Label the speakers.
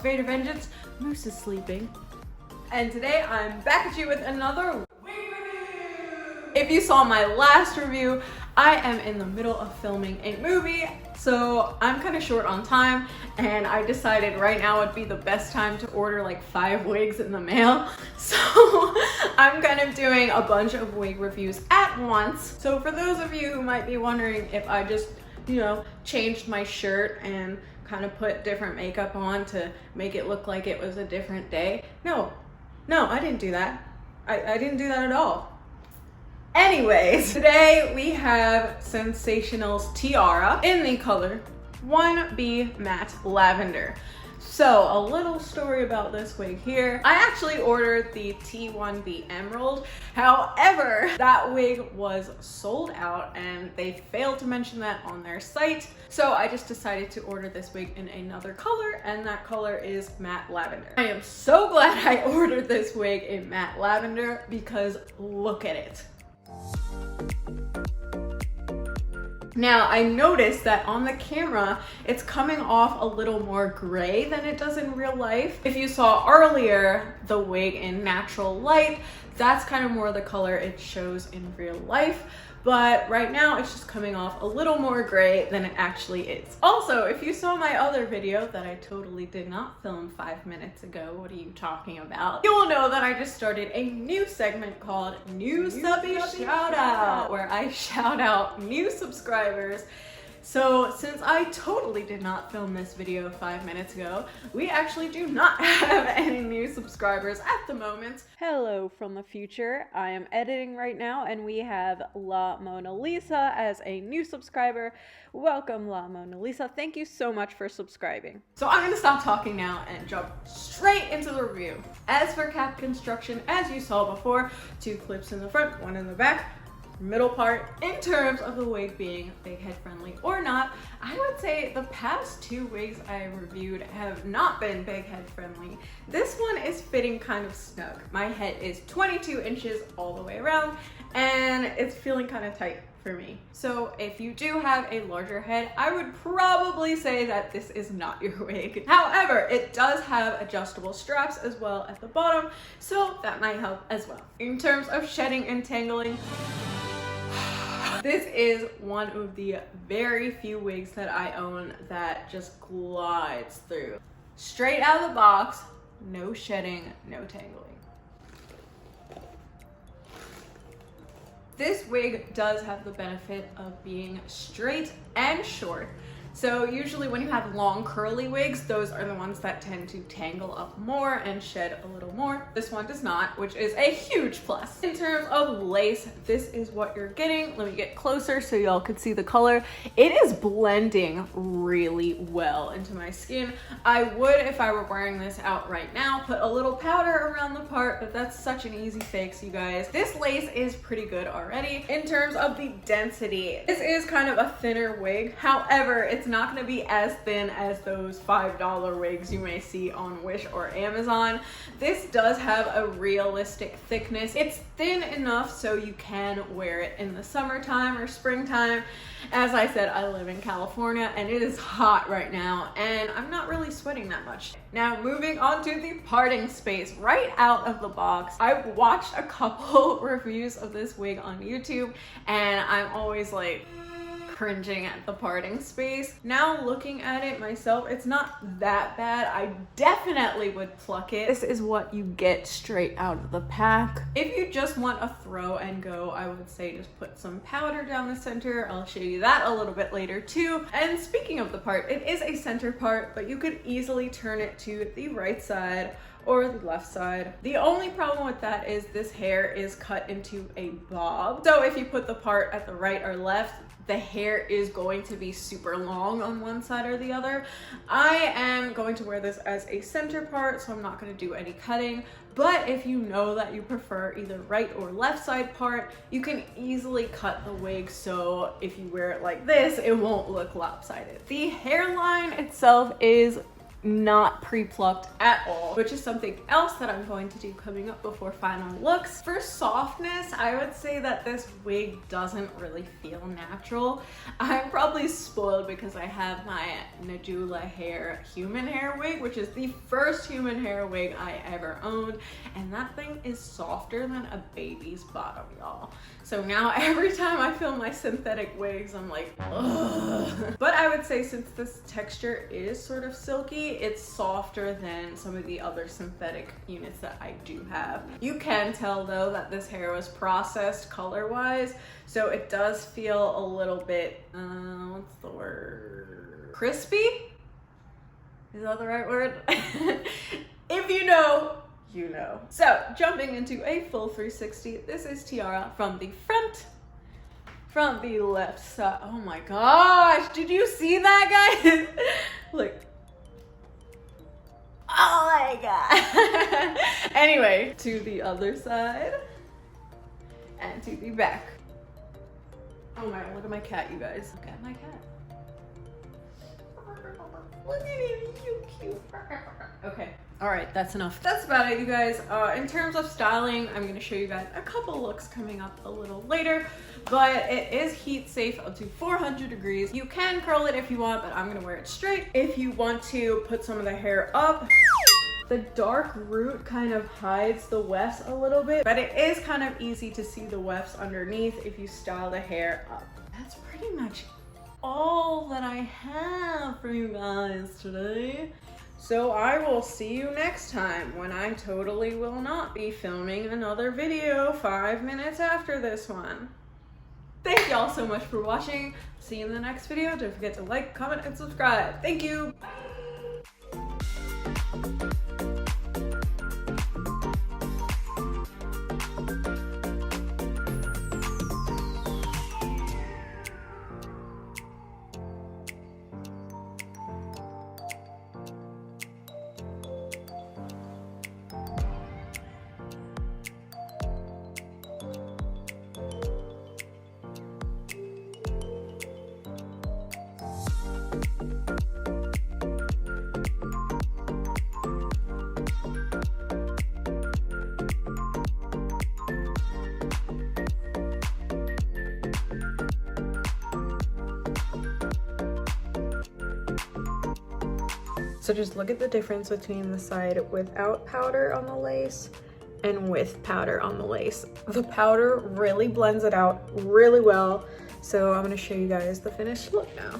Speaker 1: VaderVengeance. Moose is sleeping. And today I'm back at you with another wig review! If you saw my last review, I am in the middle of filming a movie, so I'm kind of short on time, and I decided right now would be the best time to order like 5 wigs in the mail. So I'm kind of doing a bunch of wig reviews at once. So for those of you who might be wondering if I just, changed my shirt and kind of put different makeup on to make it look like it was a different day. No, I didn't do that. I didn't do that at all. Anyways, today we have Sensational's Tiara in the color 1B Matte Lavender. So a little story about this wig here. I actually ordered the T1B Emerald. However, that wig was sold out and they failed to mention that on their site. So I just decided to order this wig in another color, and that color is matte lavender. I am so glad I ordered this wig in matte lavender because look at it. Now, I noticed that on the camera, it's coming off a little more gray than it does in real life. If you saw earlier the wig in natural light, that's kind of more the color it shows in real life. But right now it's just coming off a little more gray than it actually is. Also, if you saw my other video that I totally did not film 5 minutes ago, what are you talking about? You will know that I just started a new segment called New Subby Shout Out, where I shout out new subscribers. So since I totally did not film this video 5 minutes ago, we actually do not have any new subscribers at the moment. Hello from the future. I am editing right now and we have La Mona Lisa as a new subscriber. Welcome, La Mona Lisa. Thank you so much for subscribing. So I'm gonna stop talking now and jump straight into the review. As for cap construction, as you saw before, 2 clips in the front, 1 in the back. Middle part. In terms of the wig being big head friendly or not, I would say the past 2 wigs I reviewed have not been big head friendly. This one is fitting kind of snug. My head is 22 inches all the way around and it's feeling kind of tight for me. So if you do have a larger head, I would probably say that this is not your wig. However, it does have adjustable straps as well at the bottom, so that might help as well. In terms of shedding and tangling, this is one of the very few wigs that I own that just glides through. Straight out of the box, no shedding, no tangling. This wig does have the benefit of being straight and short. So usually when you have long curly wigs, those are the ones that tend to tangle up more and shed a little more. This one does not, which is a huge plus. In terms of lace, this is what you're getting. Let me get closer so y'all can see the color. It is blending really well into my skin. I would, if I were wearing this out right now, put a little powder around the part, but that's such an easy fix, you guys. This lace is pretty good already. In terms of the density, this is kind of a thinner wig. However, it's not going to be as thin as those $5 wigs you may see on Wish or Amazon. This does have a realistic thickness. It's thin enough so you can wear it in the summertime or springtime. As I said, I live in California and it is hot right now and I'm not really sweating that much. Now moving on to the parting space. Right out of the box, I've watched a couple reviews of this wig on YouTube and I'm always like cringing at the parting space. Now looking at it myself, it's not that bad. I definitely would pluck it. This is what you get straight out of the pack. If you just want a throw and go, I would say just put some powder down the center. I'll show you that a little bit later too. And speaking of the part, it is a center part, but you could easily turn it to the right side or the left side. The only problem with that is this hair is cut into a bob. So if you put the part at the right or left, the hair is going to be super long on one side or the other. I am going to wear this as a center part, so I'm not going to do any cutting. But if you know that you prefer either right or left side part, you can easily cut the wig so if you wear it like this, it won't look lopsided. The hairline itself is not pre-plucked at all, which is something else that I'm going to do coming up before final looks. For softness, I would say that this wig doesn't really feel natural. I'm probably spoiled because I have my Najula hair human hair wig, which is the first human hair wig I ever owned, and that thing is softer than a baby's bottom, y'all. So now every time I film my synthetic wigs, I'm like, ugh. But I would say since this texture is sort of silky, it's softer than some of the other synthetic units that I do have. You can tell though that this hair was processed color-wise, so it does feel a little bit, what's the word? Crispy? Is that the right word? If you know, you know. So jumping into a full 360, this is Tiara from the front, from the left side. Oh my gosh, did you see that, guys? Look. Oh my god. Anyway, to the other side and to the back. Oh my god, look at my cat, you guys. Look at my cat. Look at him, you cute. Okay. All right, that's enough. That's about it, you guys. In terms of styling, I'm gonna show you guys a couple looks coming up a little later, but it is heat safe up to 400 degrees. You can curl it if you want, but I'm gonna wear it straight. If you want to put some of the hair up, the dark root kind of hides the wefts a little bit, but it is kind of easy to see the wefts underneath if you style the hair up. That's pretty much all that I have for you guys today. So I will see you next time when I totally will not be filming another video 5 minutes after this one. Thank y'all so much for watching. See you in the next video. Don't forget to like, comment, and subscribe. Thank you. Bye. So just look at the difference between the side without powder on the lace and with powder on the lace. The powder really blends it out really well. So I'm gonna show you guys the finished look now.